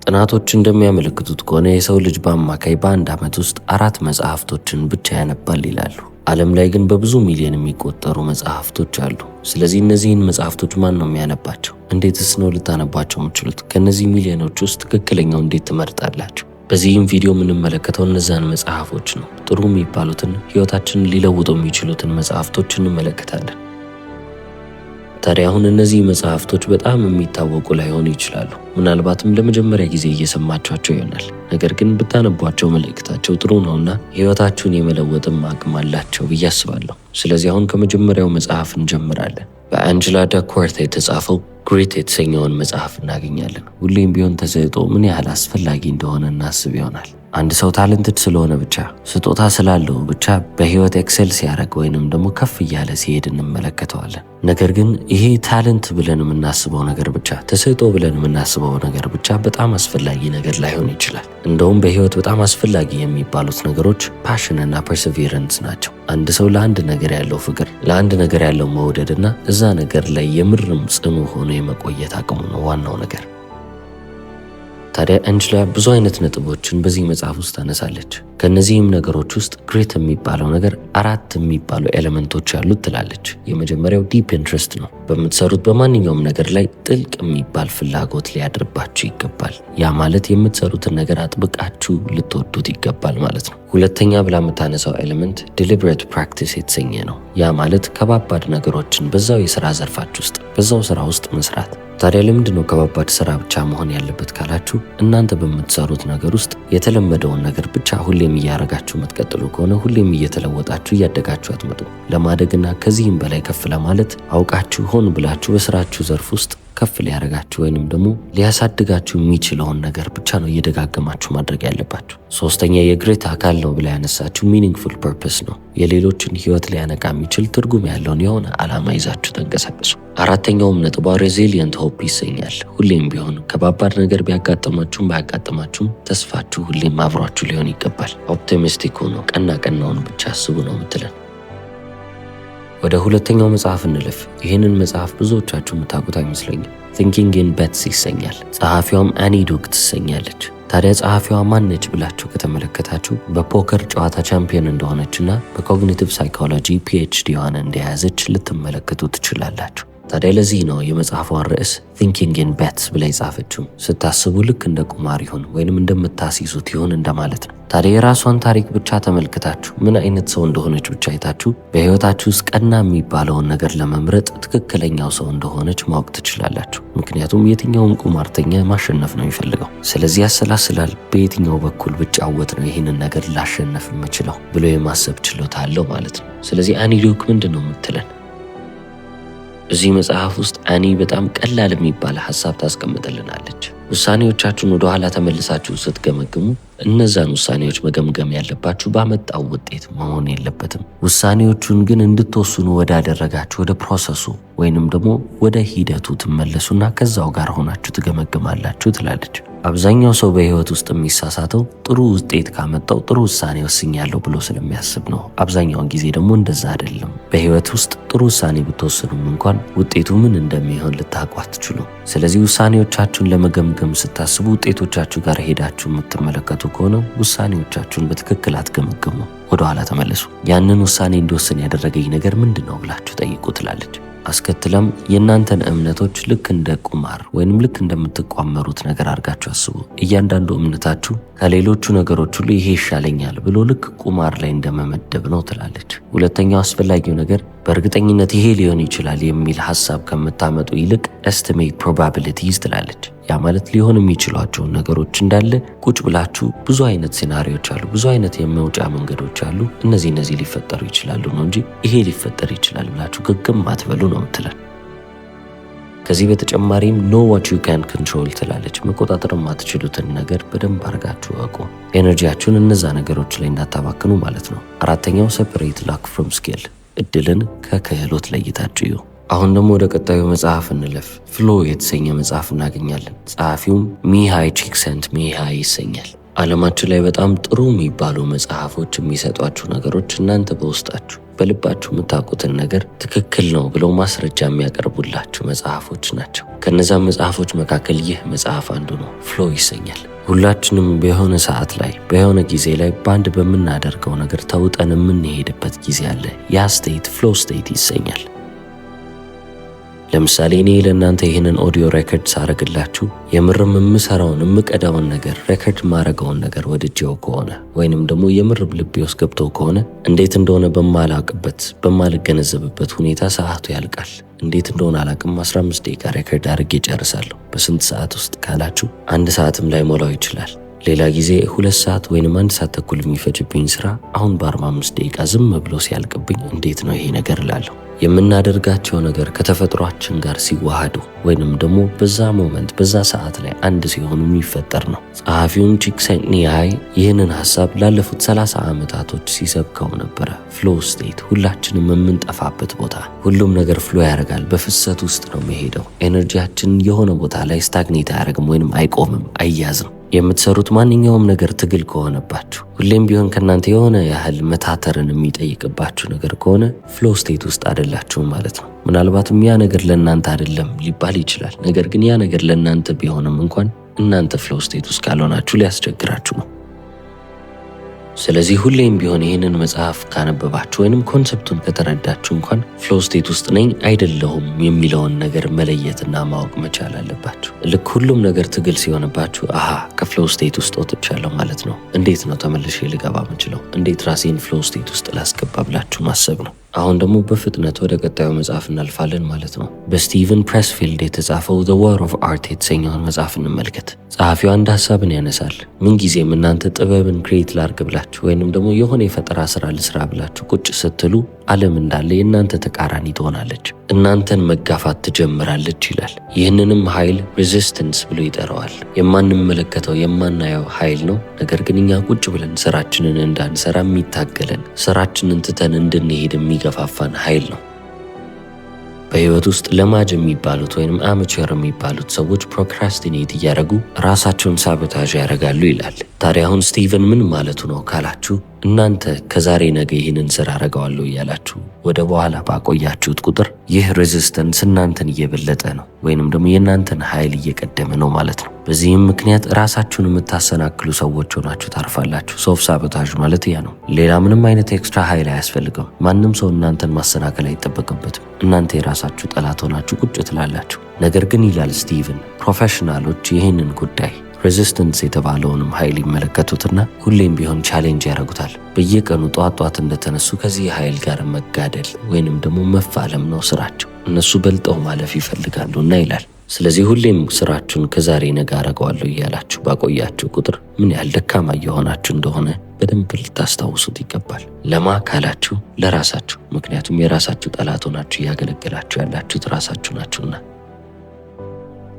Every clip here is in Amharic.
ጥናቶች እንደሚያመለክቱት ከሆነ የሰው ልጅ በአማካይ በአንድ ዓመት ውስጥ 4 መጽሐፍቶችን ብቻ ያነባል ይላሉ። ዓለም ላይ ግን በብዙ ሚሊዮን የሚቆጠሩ መጽሐፍቶች አሉ። ስለዚህ እነዚህን መጽሐፍቶች ማን ነው የሚያነባቸው? እንዴትስ ነው ልታነባቸው የምትችሉት? ከእነዚህ ሚሊዮኖች ውስጥ ትክክለኛው እንዴት ትመርጣላችሁ? በዚህም ቪዲዮ የምንመለከተው እነዛን መጽሐፎች ነው። ጥሩ የሚባሉትን ሕይወታችንን ሊለውጡ የሚችሉትን መጽሐፍቶች እንመለከታለን። ታዲያ አሁን እነዚህ መጽሐፍቶች በጣም የሚታወቁ ላይሆኑ ይችላሉ። ምናልባትም ለመጀመሪያ ጊዜ እየሰማችኋቸው ይሆናል። ነገር ግን ብታነቧቸው መልእክታቸው ጥሩ ነውና ሕይወታችሁን የመለወጥም አቅም አላቸው ብዬ አስባለሁ። ስለዚህ አሁን ከመጀመሪያው መጽሐፍ እንጀምራለን። በአንጀላ ዳክወርት የተጻፈው ግሬት የተሰኘውን መጽሐፍ እናገኛለን። ሁሌም ቢሆን ተሰጥኦ ምን ያህል አስፈላጊ እንደሆነ እናስብ ይሆናል። አንድ ሰው ታለንትድ ስለሆነ ብቻ ስጦታ ስላለው ብቻ በህይወት ኤክሰል ሲያደርግ ወይንም ደግሞ ከፍ እያለ ሲሄድ እንመለከተዋለን። ነገር ግን ይሄ ታለንት ብለን የምናስበው ነገር ብቻ ተሰጥኦ ብለን የምናስበው ነገር ብቻ በጣም አስፈላጊ ነገር ላይሆን ይችላል። እንደውም በህይወት በጣም አስፈላጊ የሚባሉት ነገሮች ፓሽን እና ፐርሲቪረንስ ናቸው። አንድ ሰው ለአንድ ነገር ያለው ፍቅር፣ ለአንድ ነገር ያለው መውደድ እና እዛ ነገር ላይ የምርም ጽኑ ሆኖ የመቆየት አቅሙ ነው ዋናው ነገር። ታዲያ አንጀላ ብዙ አይነት ነጥቦችን በዚህ መጽሐፍ ውስጥ ታነሳለች። ከነዚህም ነገሮች ውስጥ ግሬት የሚባለው ነገር 4 የሚባሉ ኤሌመንቶች ያሉት ትላለች። የመጀመሪያው ዲፕ ኢንትረስት ነው። በምትሰሩት በማንኛውም ነገር ላይ ጥልቅ የሚባል ፍላጎት ሊያድርባችሁ ይገባል። ያ ማለት የምትሰሩትን ነገር አጥብቃችሁ ልትወዱት ይገባል ማለት ነው። ሁለተኛ ብላ የምታነሳው ኤሌመንት ዲሊብሬት ፕራክቲስ የተሰኘ ነው። ያ ማለት ከባባድ ነገሮችን በዛው የሥራ ዘርፋችሁ ውስጥ በዛው ሥራ ውስጥ መስራት። ታዲያ ለምንድን ነው ከባባድ ሥራ ብቻ መሆን ያለበት ካላችሁ፣ እናንተ በምትሰሩት ነገር ውስጥ የተለመደውን ነገር ብቻ ሁሌም እያረጋችሁ የምትቀጥሉ ከሆነ ሁሌም እየተለወጣችሁ እያደጋችሁ አትመጡ። ለማደግና ከዚህም በላይ ከፍ ለማለት አውቃችሁ ሆን ብላችሁ በስራችሁ ዘርፍ ውስጥ ከፍ ሊያረጋችሁ ወይንም ደግሞ ሊያሳድጋችሁ የሚችለውን ነገር ብቻ ነው እየደጋገማችሁ ማድረግ ያለባችሁ። ሶስተኛ የግሬት አካል ነው ብላ ያነሳችሁ ሚኒንግፉል ፐርፐስ ነው። የሌሎችን ህይወት ሊያነቃ የሚችል ትርጉም ያለውን የሆነ ዓላማ ይዛችሁ ተንቀሳቀሱ። አራተኛውም ነጥቧ ሬዚሊየንት ሆፕ ይሰኛል። ሁሌም ቢሆን ከባባድ ነገር ቢያጋጥማችሁም ባያጋጥማችሁም ተስፋችሁ ሁሌም አብሯችሁ ሊሆን ይገባል። ኦፕቲሚስቲክ ሆኖ ቀናውን ብቻ አስቡ ነው የምትለን። ወደ ሁለተኛው መጽሐፍ እንለፍ። ይህንን መጽሐፍ ብዙዎቻችሁ የምታውቁት አይመስለኝም። ቲንኪንግ ኢን ቤትስ ይሰኛል። ጸሐፊዋም አኒ ዱክ ትሰኛለች። ታዲያ ጸሐፊዋ ማነች ብላችሁ ከተመለከታችሁ በፖከር ጨዋታ ቻምፒዮን እንደሆነችና በኮግኒቲቭ ሳይኮሎጂ ፒኤችዲዋን እንደያዘች ልትመለከቱ ትችላላችሁ። ታዲያ ለዚህ ነው የመጽሐፏን ርዕስ ቲንኪንግ ኢን ቤትስ ብላ የጻፈችው። ስታስቡ ልክ እንደ ቁማር ይሁን ወይንም እንደምታስይዙት ይሁን እንደማለት ነው። ታዲያ የራሷን ታሪክ ብቻ ተመልክታችሁ ምን አይነት ሰው እንደሆነች ብቻ አይታችሁ በህይወታችሁ ውስጥ ቀና የሚባለውን ነገር ለመምረጥ ትክክለኛው ሰው እንደሆነች ማወቅ ትችላላችሁ። ምክንያቱም የትኛውም ቁማርተኛ ማሸነፍ ነው የሚፈልገው። ስለዚህ ያሰላስላል፣ በየትኛው በኩል ብጫወት ነው ይህንን ነገር ላሸነፍ የምችለው ብሎ የማሰብ ችሎታ አለው ማለት ነው። ስለዚህ አኒ ዱክ ምንድን ነው የምትለን? እዚህ መጽሐፍ ውስጥ አኒ በጣም ቀላል የሚባል ሐሳብ ታስቀምጥልናለች። ውሳኔዎቻችሁን ወደ ኋላ ተመልሳችሁ ስትገመግሙ እነዛን ውሳኔዎች መገምገም ያለባችሁ ባመጣው ውጤት መሆን የለበትም። ውሳኔዎቹን ግን እንድትወስኑ ወዳደረጋችሁ ወደ ፕሮሰሱ ወይንም ደግሞ ወደ ሂደቱ ትመለሱና ከዛው ጋር ሆናችሁ ትገመግማላችሁ ትላለች። አብዛኛው ሰው በህይወት ውስጥ የሚሳሳተው ጥሩ ውጤት ካመጣው ጥሩ ውሳኔ ወስኛለሁ ብሎ ስለሚያስብ ነው። አብዛኛውን ጊዜ ደግሞ እንደዛ አይደለም። በህይወት ውስጥ ጥሩ ውሳኔ ብትወስኑም እንኳን ውጤቱ ምን እንደሚሆን ልታውቁ አትችሉም። ስለዚህ ውሳኔዎቻችሁን ለመገምገም ስታስቡ ውጤቶቻችሁ ጋር ሄዳችሁ የምትመለከቱ ከሆነ ውሳኔዎቻችሁን በትክክል አትገመግሙ። ወደ ኋላ ተመለሱ። ያንን ውሳኔ እንዲወስን ያደረገኝ ነገር ምንድን ነው ብላችሁ ጠይቁ ትላለች። አስከትለም የእናንተን እምነቶች ልክ እንደ ቁማር ወይንም ልክ እንደምትቋመሩት ነገር አድርጋችሁ አስቡ። እያንዳንዱ እምነታችሁ ከሌሎቹ ነገሮች ሁሉ ይሄ ይሻለኛል ብሎ ልክ ቁማር ላይ እንደመመደብ ነው ትላለች። ሁለተኛው አስፈላጊው ነገር በእርግጠኝነት ይሄ ሊሆን ይችላል የሚል ሐሳብ ከምታመጡ ይልቅ ኤስቲሜት ፕሮባቢሊቲስ ትላለች። ያ ማለት ሊሆን የሚችሏቸውን ነገሮች እንዳለ ቁጭ ብላችሁ ብዙ አይነት ሴናሪዎች አሉ፣ ብዙ አይነት የመውጫ መንገዶች አሉ፣ እነዚህ ሊፈጠሩ ይችላሉ ነው እንጂ ይሄ ሊፈጠር ይችላል ብላችሁ ግግም አትበሉ ነው የምትለን። ከዚህ በተጨማሪም ኖ ዋት ዩ ካን ኮንትሮል ትላለች። መቆጣጠር የማትችሉትን ነገር በደንብ አድርጋችሁ አውቁ። ኤነርጂያችሁን እነዛ ነገሮች ላይ እንዳታባክኑ ማለት ነው። አራተኛው ሴፐሬት ላክ ፍሮም ስኪል፣ እድልን ከክህሎት ለይታችሁ እዩ። አሁን ደግሞ ወደ ቀጣዩ መጽሐፍ እንለፍ። ፍሎ የተሰኘ መጽሐፍ እናገኛለን። ጸሐፊውም ሚሃይ ቺክሰንትሚሃይ ይሰኛል። ዓለማችን ላይ በጣም ጥሩ የሚባሉ መጽሐፎች የሚሰጧችሁ ነገሮች እናንተ በውስጣችሁ በልባችሁ የምታውቁትን ነገር ትክክል ነው ብለው ማስረጃ የሚያቀርቡላችሁ መጽሐፎች ናቸው። ከነዛ መጽሐፎች መካከል ይህ መጽሐፍ አንዱ ነው። ፍሎ ይሰኛል። ሁላችንም በሆነ ሰዓት ላይ በሆነ ጊዜ ላይ ባንድ በምናደርገው ነገር ተውጠን የምንሄድበት ጊዜ አለ። ያ ስቴት ፍሎ ስቴት ይሰኛል። ለምሳሌ እኔ ለእናንተ ይህንን ኦዲዮ ሬከርድ ሳረግላችሁ የምርም የምሰራውን የምቀዳውን ነገር ሬከርድ ማረገውን ነገር ወድጄው ከሆነ ወይንም ደግሞ የምርም ልቤ ውስጥ ገብቶ ከሆነ እንዴት እንደሆነ በማልገነዘብበት ሁኔታ ሰዓቱ ያልቃል። እንዴት እንደሆነ አላቅም። 15 ደቂቃ ሬከርድ አድርጌ ጨርሳለሁ። በስንት ሰዓት ውስጥ ካላችሁ 1 ሰዓትም ላይ ሞላው ይችላል። ሌላ ጊዜ 2 ሰዓት ወይንም 1 ሰዓት ተኩል የሚፈጅብኝ ስራ አሁን በ45 ደቂቃ ዝም ብሎ ሲያልቅብኝ እንዴት ነው ይሄ ነገር እላለሁ። የምናደርጋቸው ነገር ከተፈጥሯችን ጋር ሲዋሃዱ ወይንም ደግሞ በዛ ሞመንት በዛ ሰዓት ላይ አንድ ሲሆኑ የሚፈጠር ነው። ጸሐፊውን ቺክሴንኒሃይ ይህንን ሀሳብ ላለፉት 30 ዓመታቶች ሲሰብከው ነበረ። ፍሎ ስቴት፣ ሁላችንም የምንጠፋበት ቦታ። ሁሉም ነገር ፍሎ ያደርጋል፣ በፍሰት ውስጥ ነው የሚሄደው። ኤነርጂያችን የሆነ ቦታ ላይ ስታግኔት አያደርግም ወይንም አይቆምም፣ አይያዝም። የምትሰሩት ማንኛውም ነገር ትግል ከሆነባችሁ ሁሌም ቢሆን ከእናንተ የሆነ ያህል መታተርን የሚጠይቅባችሁ ነገር ከሆነ ፍሎ ስቴት ውስጥ አይደላችሁም ማለት ነው። ምናልባትም ያ ነገር ለእናንተ አይደለም ሊባል ይችላል። ነገር ግን ያ ነገር ለእናንተ ቢሆንም እንኳን እናንተ ፍሎ ስቴት ውስጥ ካልሆናችሁ ሊያስቸግራችሁ ነው። ስለዚህ ሁሌም ቢሆን ይህንን መጽሐፍ ካነበባችሁ ወይንም ኮንሰፕቱን ከተረዳችሁ እንኳን ፍሎ ስቴት ውስጥ ነኝ አይደለሁም የሚለውን ነገር መለየትና ማወቅ መቻል አለባችሁ። ልክ ሁሉም ነገር ትግል ሲሆንባችሁ ከፍሎ ስቴት ውስጥ ወጥቻለሁ ማለት ነው፣ እንዴት ነው ተመልሼ ልገባ የምችለው፣ እንዴት ራሴን ፍሎ ስቴት ውስጥ ላስገባ ብላችሁ ማሰብ ነው። አሁን ደግሞ በፍጥነት ወደ ቀጣዩ መጽሐፍ እናልፋለን ማለት ነው። በስቲቨን ፕሬስፊልድ የተጻፈው ዘ ዋር ኦፍ አርት የተሰኘውን መጽሐፍ እንመልከት። ጸሐፊው አንድ ሀሳብን ያነሳል። ምንጊዜም እናንተ ጥበብን ክሬት ላርግ ብላችሁ ወይንም ደግሞ የሆነ የፈጠራ ስራ ልስራ ብላችሁ ቁጭ ስትሉ ዓለም እንዳለ የእናንተ ተቃራኒ ትሆናለች፣ እናንተን መጋፋት ትጀምራለች ይላል። ይህንንም ኃይል ሬዚስተንስ ብሎ ይጠራዋል። የማንመለከተው የማናየው ኃይል ነው። ነገር ግን እኛ ቁጭ ብለን ስራችንን እንዳንሰራ የሚታገለን፣ ስራችንን ትተን እንድንሄድ የሚገፋፋን ኃይል ነው። በህይወት ውስጥ ለማጅ የሚባሉት ወይም አመቸር የሚባሉት ሰዎች ፕሮክራስቲኔት እያደረጉ ራሳቸውን ሳቦታጅ ያደርጋሉ ይላል። ታዲያ አሁን ስቲቨን ምን ማለቱ ነው ካላችሁ፣ እናንተ ከዛሬ ነገ ይህንን ስራ አረጋዋለሁ እያላችሁ ወደ በኋላ ባቆያችሁት ቁጥር ይህ ሬዚስተንስ እናንተን እየበለጠ ነው ወይንም ደግሞ የእናንተን ኃይል እየቀደመ ነው ማለት ነው። በዚህም ምክንያት ራሳችሁን የምታሰናክሉ ሰዎች ሆናችሁ ታርፋላችሁ። ሶፍ ሳቦታጅ ማለት ያ ነው። ሌላ ምንም አይነት ኤክስትራ ኃይል አያስፈልግም። ማንም ሰው እናንተን ማሰናከል አይጠበቅበትም። እናንተ የራሳችሁ ጠላት ሆናችሁ ቁጭ ትላላችሁ። ነገር ግን ይላል ስቲቨን፣ ፕሮፌሽናሎች ይህንን ጉዳይ ሬዚስተንስ የተባለውንም ኃይል ይመለከቱትና ሁሌም ቢሆን ቻሌንጅ ያደርጉታል። በየቀኑ ጧት እንደተነሱ ከዚህ ኃይል ጋር መጋደል ወይንም ደግሞ መፋለም ነው ስራቸው። እነሱ በልጠው ማለፍ ይፈልጋሉና ይላል። ስለዚህ ሁሌም ስራችሁን ከዛሬ ነገ አረገዋለሁ እያላችሁ ባቆያችሁ ቁጥር ምን ያህል ደካማ እየሆናችሁ እንደሆነ በደንብ ልታስታውሱት ይገባል። ለማ ካላችሁ ለራሳችሁ፣ ምክንያቱም የራሳችሁ ጠላት ሆናችሁ እያገለገላችሁ ያላችሁት ራሳችሁ ናችሁና።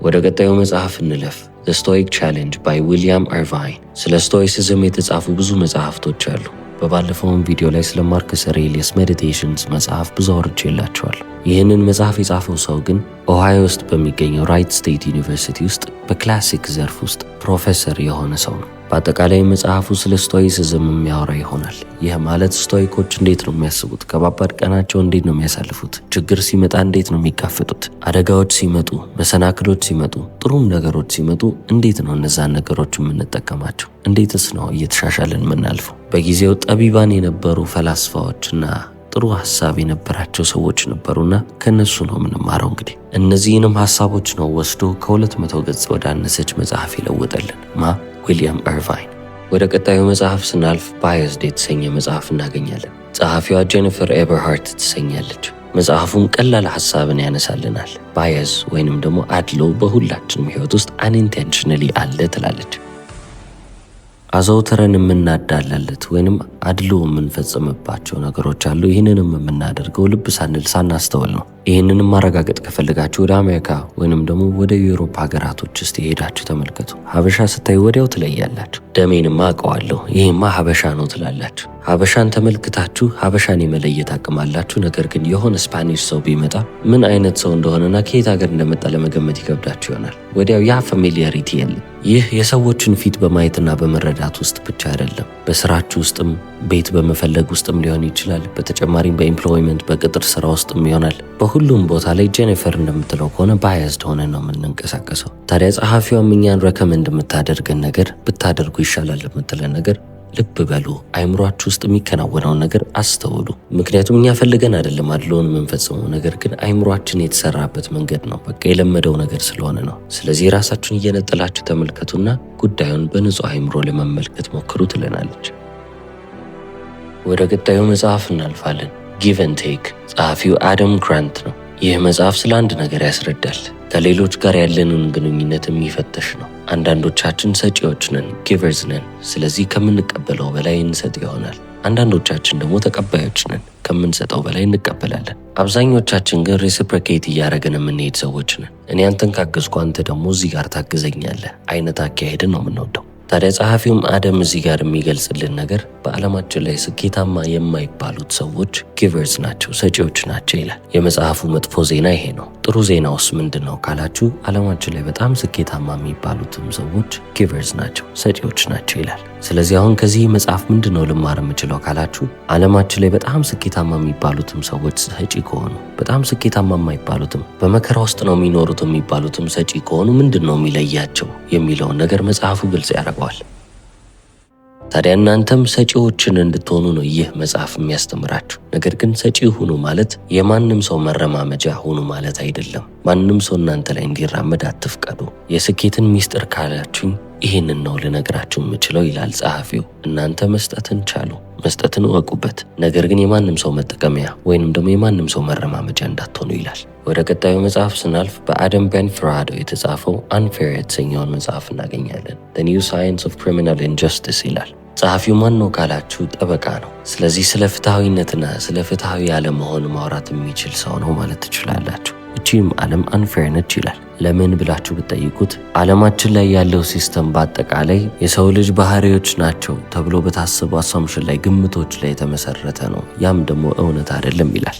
ወደ ቀጣዩ መጽሐፍ እንለፍ። ዘ ስቶይክ ቻሌንጅ ባይ ዊሊያም ኢርቫይን። ስለ ስቶይሲዝም የተጻፉ ብዙ መጽሐፍቶች አሉ። በባለፈውም ቪዲዮ ላይ ስለ ማርከስ አውሬሊየስ ሜዲቴሽንስ መጽሐፍ ብዙ አውርቼላችኋለሁ። ይህንን መጽሐፍ የጻፈው ሰው ግን ኦሃዮ ውስጥ በሚገኘው ራይት ስቴት ዩኒቨርሲቲ ውስጥ በክላሲክ ዘርፍ ውስጥ ፕሮፌሰር የሆነ ሰው ነው። በአጠቃላይ መጽሐፉ ስለ ስቶይሲዝም የሚያወራ ይሆናል። ይህ ማለት ስቶይኮች እንዴት ነው የሚያስቡት? ከባባድ ቀናቸው እንዴት ነው የሚያሳልፉት? ችግር ሲመጣ እንዴት ነው የሚጋፈጡት? አደጋዎች ሲመጡ፣ መሰናክሎች ሲመጡ፣ ጥሩም ነገሮች ሲመጡ እንዴት ነው እነዛን ነገሮች የምንጠቀማቸው? እንዴትስ ነው እየተሻሻለን የምናልፈው? በጊዜው ጠቢባን የነበሩ ፈላስፋዎችና ጥሩ ሀሳብ የነበራቸው ሰዎች ነበሩና ከነሱ ነው የምንማረው። እንግዲህ እነዚህንም ሀሳቦች ነው ወስዶ ከ200 ገጽ ወደ አነሰች መጽሐፍ ይለወጠልን ዊሊያም ኢርቫይን። ወደ ቀጣዩ መጽሐፍ ስናልፍ ባየዝድ የተሰኘ መጽሐፍ እናገኛለን። ጸሐፊዋ ጄኒፈር ኤበርሃርት ትሰኛለች። መጽሐፉም ቀላል ሀሳብን ያነሳልናል። ባየዝ ወይንም ደግሞ አድሎ በሁላችንም ህይወት ውስጥ አንኢንቴንሽነሊ አለ ትላለች። አዘውትረን የምናዳላለት ወይንም አድሎ የምንፈጽምባቸው ነገሮች አሉ። ይህንንም የምናደርገው ልብ ሳንል ሳናስተውል ነው። ይህንንም ማረጋገጥ ከፈለጋችሁ ወደ አሜሪካ ወይንም ደግሞ ወደ ዩሮፕ ሀገራቶች ውስጥ የሄዳችሁ ተመልከቱ። ሀበሻ ስታዩ ወዲያው ትለያላችሁ። ደሜንማ አውቀዋለሁ፣ ይሄማ ሀበሻ ነው ትላላችሁ። ሀበሻን ተመልክታችሁ ሀበሻን የመለየት አቅም አላችሁ። ነገር ግን የሆነ ስፓኒሽ ሰው ቢመጣ ምን አይነት ሰው እንደሆነና ከየት ሀገር እንደመጣ ለመገመት ይከብዳችሁ ይሆናል። ወዲያው ያ ፋሚሊያሪቲ የለም። ይህ የሰዎችን ፊት በማየትና በመረዳት ውስጥ ብቻ አይደለም፣ በስራችሁ ውስጥም፣ ቤት በመፈለግ ውስጥም ሊሆን ይችላል። በተጨማሪም በኤምፕሎይመንት በቅጥር ስራ ውስጥም ይሆናል። በሁሉም ቦታ ላይ ጄኒፈር እንደምትለው ከሆነ ባያዝድ ሆነ ነው የምንንቀሳቀሰው። ታዲያ ጸሐፊዋም እኛን ረከመንድ የምታደርገን ነገር ብታደርጉ ይሻላል የምትለን ነገር ልብ በሉ። አይምሯችሁ ውስጥ የሚከናወነውን ነገር አስተውሉ። ምክንያቱም እኛ ፈልገን አይደለም አድሎን የምንፈጽመው፣ ነገር ግን አይምሯችን የተሰራበት መንገድ ነው። በቃ የለመደው ነገር ስለሆነ ነው። ስለዚህ ራሳችሁን እየነጠላችሁ ተመልከቱና ጉዳዩን በንጹህ አይምሮ ለመመልከት ሞክሩ ትለናለች። ወደ ቀጣዩ መጽሐፍ እናልፋለን። ጊቭ ኤንድ ቴክ። ጸሐፊው አደም ግራንት ነው። ይህ መጽሐፍ ስለ አንድ ነገር ያስረዳል። ከሌሎች ጋር ያለንን ግንኙነት የሚፈተሽ ነው። አንዳንዶቻችን ሰጪዎች ነን፣ ጊቨርስ ነን። ስለዚህ ከምንቀበለው በላይ እንሰጥ ይሆናል። አንዳንዶቻችን ደግሞ ተቀባዮች ነን፣ ከምንሰጠው በላይ እንቀበላለን። አብዛኞቻችን ግን ሬሲፕሮኬት እያደረግን የምንሄድ ሰዎች ነን። እኔ አንተን ካገዝኩ አንተ ደግሞ እዚህ ጋር ታግዘኛለህ አይነት አካሄድን ነው የምንወደው። ታዲያ ጸሐፊውም አደም እዚህ ጋር የሚገልጽልን ነገር በዓለማችን ላይ ስኬታማ የማይባሉት ሰዎች ጊቨርስ ናቸው፣ ሰጪዎች ናቸው ይላል። የመጽሐፉ መጥፎ ዜና ይሄ ነው። ጥሩ ዜናውስ ምንድን ነው ካላችሁ ዓለማችን ላይ በጣም ስኬታማ የሚባሉትም ሰዎች ጊቨርስ ናቸው፣ ሰጪዎች ናቸው ይላል። ስለዚህ አሁን ከዚህ መጽሐፍ ምንድን ነው ልማር የምችለው ካላችሁ ዓለማችን ላይ በጣም ስኬታማ የሚባሉትም ሰዎች ሰጪ ከሆኑ፣ በጣም ስኬታማ የማይባሉትም በመከራ ውስጥ ነው የሚኖሩት የሚባሉትም ሰጪ ከሆኑ ምንድን ነው የሚለያቸው የሚለውን ነገር መጽሐፉ ግልጽ ያደርገዋል። ታዲያ እናንተም ሰጪዎችን እንድትሆኑ ነው ይህ መጽሐፍ የሚያስተምራችሁ። ነገር ግን ሰጪ ሁኑ ማለት የማንም ሰው መረማመጃ ሁኑ ማለት አይደለም። ማንም ሰው እናንተ ላይ እንዲራመድ አትፍቀዱ። የስኬትን ሚስጥር ካላችሁኝ ይህንን ነው ልነግራችሁ የምችለው ይላል ጸሐፊው። እናንተ መስጠትን ቻሉ፣ መስጠትን እወቁበት። ነገር ግን የማንም ሰው መጠቀሚያ ወይንም ደግሞ የማንም ሰው መረማመጃ እንዳትሆኑ ይላል። ወደ ቀጣዩ መጽሐፍ ስናልፍ በአደም ቤንፍራዶ የተጻፈው አንፌር የተሰኘውን መጽሐፍ እናገኛለን። The New Science of Criminal Injustice ይላል። ጸሐፊው ማን ነው ካላችሁ ጠበቃ ነው። ስለዚህ ስለ ፍትሐዊነትና ስለ ፍትሐዊ አለመሆን ማውራት የሚችል ሰው ነው ማለት ትችላላችሁ። እቺም ዓለም አንፌር ነች ይላል። ለምን ብላችሁ ብትጠይቁት ዓለማችን ላይ ያለው ሲስተም በአጠቃላይ የሰው ልጅ ባህሪዎች ናቸው ተብሎ በታሰቡ አሳምሽን ላይ ግምቶች ላይ የተመሰረተ ነው። ያም ደግሞ እውነት አይደለም ይላል።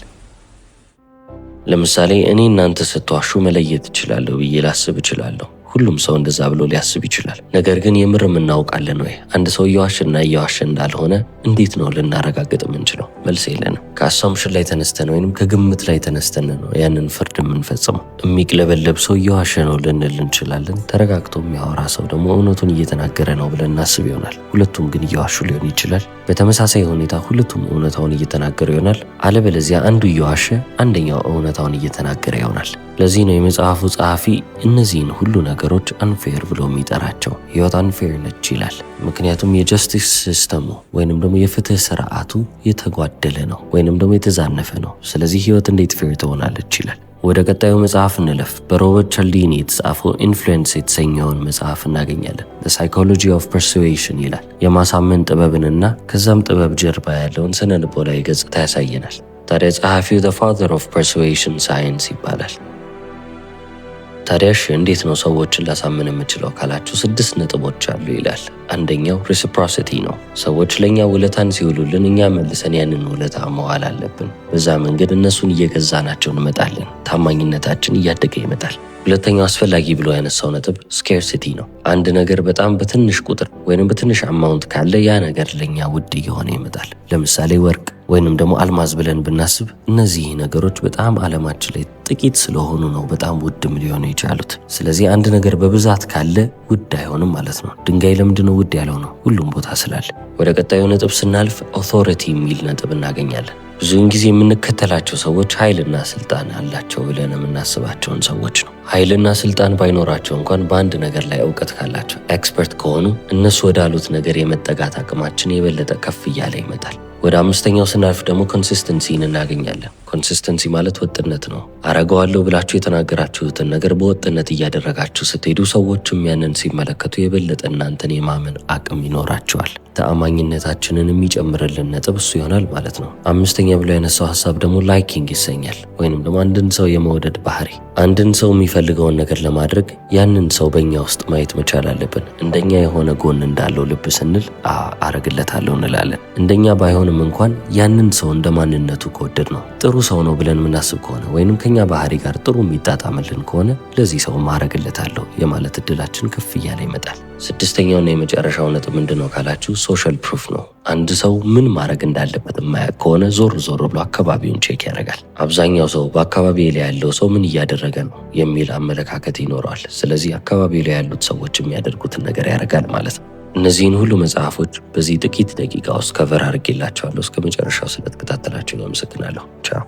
ለምሳሌ እኔ እናንተ ስትዋሹ መለየት እችላለሁ ብዬ ላስብ እችላለሁ። ሁሉም ሰው እንደዛ ብሎ ሊያስብ ይችላል። ነገር ግን የምር እናውቃለን ወይ? አንድ ሰው እየዋሸና እየዋሸ እንዳልሆነ እንዴት ነው ልናረጋግጥ የምንችለው? መልስ የለንም። ከአሳምሽን ላይ ተነስተን ወይንም ከግምት ላይ ተነስተን ነው ያንን ፍርድ የምንፈጽመው። የሚቅለበለብ ሰው እየዋሸ ነው ልንል እንችላለን። ተረጋግቶ የሚያወራ ሰው ደግሞ እውነቱን እየተናገረ ነው ብለን እናስብ ይሆናል። ሁለቱም ግን እየዋሹ ሊሆን ይችላል። በተመሳሳይ ሁኔታ ሁለቱም እውነታውን እየተናገሩ ይሆናል። አለበለዚያ አንዱ እየዋሸ አንደኛው እውነታውን እየተናገረ ይሆናል። ለዚህ ነው የመጽሐፉ ጸሐፊ እነዚህን ሁሉ ነገሮች አንፌር ብሎ የሚጠራቸው። ህይወት አንፌር ነች ይላል። ምክንያቱም የጀስቲስ ሲስተሙ ወይንም ደግሞ የፍትህ ስርዓቱ የተጓደለ ነው ወይንም ደግሞ የተዛነፈ ነው። ስለዚህ ህይወት እንዴት ፌር ትሆናለች ይላል። ወደ ቀጣዩ መጽሐፍ እንለፍ። በሮበርት ቻልዲኒ የተጻፈው ኢንፍሉዌንስ የተሰኘውን መጽሐፍ እናገኛለን። The Psychology of Persuasion ይላል። የማሳመን ጥበብንና ከዛም ጥበብ ጀርባ ያለውን ስነ ልቦናዊ ገጽታ ያሳየናል። ታዲያ ጸሐፊው The Father of Persuasion Science ይባላል። ታዲያ እንዴት ነው ሰዎችን ላሳምን የምችለው ካላችሁ 6 ነጥቦች አሉ ይላል። አንደኛው ሬሲፕሮሲቲ ነው። ሰዎች ለእኛ ውለታን ሲውሉልን እኛ መልሰን ያንን ውለታ መዋል አለብን። በዛ መንገድ እነሱን እየገዛናቸው እንመጣለን። ታማኝነታችን እያደገ ይመጣል። ሁለተኛው አስፈላጊ ብሎ ያነሳው ነጥብ ስኬርሲቲ ነው። አንድ ነገር በጣም በትንሽ ቁጥር ወይንም በትንሽ አማውንት ካለ ያ ነገር ለኛ ውድ እየሆነ ይመጣል። ለምሳሌ ወርቅ ወይንም ደግሞ አልማዝ ብለን ብናስብ እነዚህ ነገሮች በጣም ዓለማችን ላይ ጥቂት ስለሆኑ ነው በጣም ውድም ሊሆኑ የቻሉት። ስለዚህ አንድ ነገር በብዛት ካለ ውድ አይሆንም ማለት ነው። ድንጋይ ለምንድነው ውድ ያለው ነው? ሁሉም ቦታ ስላለ። ወደ ቀጣዩ ነጥብ ስናልፍ ኦቶሪቲ የሚል ነጥብ እናገኛለን። ብዙውን ጊዜ የምንከተላቸው ሰዎች ኃይልና ስልጣን አላቸው ብለን የምናስባቸውን ሰዎች ነው። ኃይልና ስልጣን ባይኖራቸው እንኳን በአንድ ነገር ላይ እውቀት ካላቸው ኤክስፐርት ከሆኑ እነሱ ወዳሉት ነገር የመጠጋት አቅማችን የበለጠ ከፍ እያለ ይመጣል። ወደ አምስተኛው ስናልፍ ደግሞ ኮንሲስተንሲን እናገኛለን። ኮንሲስተንሲ ማለት ወጥነት ነው። አረገዋለሁ ብላችሁ የተናገራችሁትን ነገር በወጥነት እያደረጋችሁ ስትሄዱ ሰዎችም ያንን ሲመለከቱ የበለጠ እናንተን የማመን አቅም ይኖራቸዋል። ተአማኝነታችንን የሚጨምርልን ነጥብ እሱ ይሆናል ማለት ነው። አምስተኛ ብሎ ያነሳው ሀሳብ ደግሞ ላይኪንግ ይሰኛል። ወይንም ደግሞ አንድን ሰው የመውደድ ባህሪ። አንድን ሰው የሚፈልገውን ነገር ለማድረግ ያንን ሰው በእኛ ውስጥ ማየት መቻል አለብን። እንደኛ የሆነ ጎን እንዳለው ልብ ስንል አረግለታለሁ እንላለን። እንደኛ ባይሆንም እንኳን ያንን ሰው እንደ ማንነቱ ከወደድ ነው ጥሩ ሰው ነው ብለን የምናስብ ከሆነ ወይንም ከኛ ባህሪ ጋር ጥሩ የሚጣጣምልን ከሆነ ለዚህ ሰው ማረግለታለሁ የማለት እድላችን ከፍ እያለ ይመጣል። ስድስተኛውና የመጨረሻው ነጥብ ምንድን ነው ካላችሁ ሶሻል ፕሩፍ ነው። አንድ ሰው ምን ማድረግ እንዳለበት የማያውቅ ከሆነ ዞር ብሎ አካባቢውን ቼክ ያደርጋል። አብዛኛው ሰው በአካባቢ ላይ ያለው ሰው ምን እያደረገ ነው የሚል አመለካከት ይኖረዋል። ስለዚህ አካባቢ ላይ ያሉት ሰዎች የሚያደርጉትን ነገር ያደርጋል ማለት ነው። እነዚህን ሁሉ መጽሐፎች በዚህ ጥቂት ደቂቃ ውስጥ ከቨር አድርጌላቸዋለሁ። እስከ መጨረሻው ስለተከታተላችሁ አመሰግናለሁ። ቻው።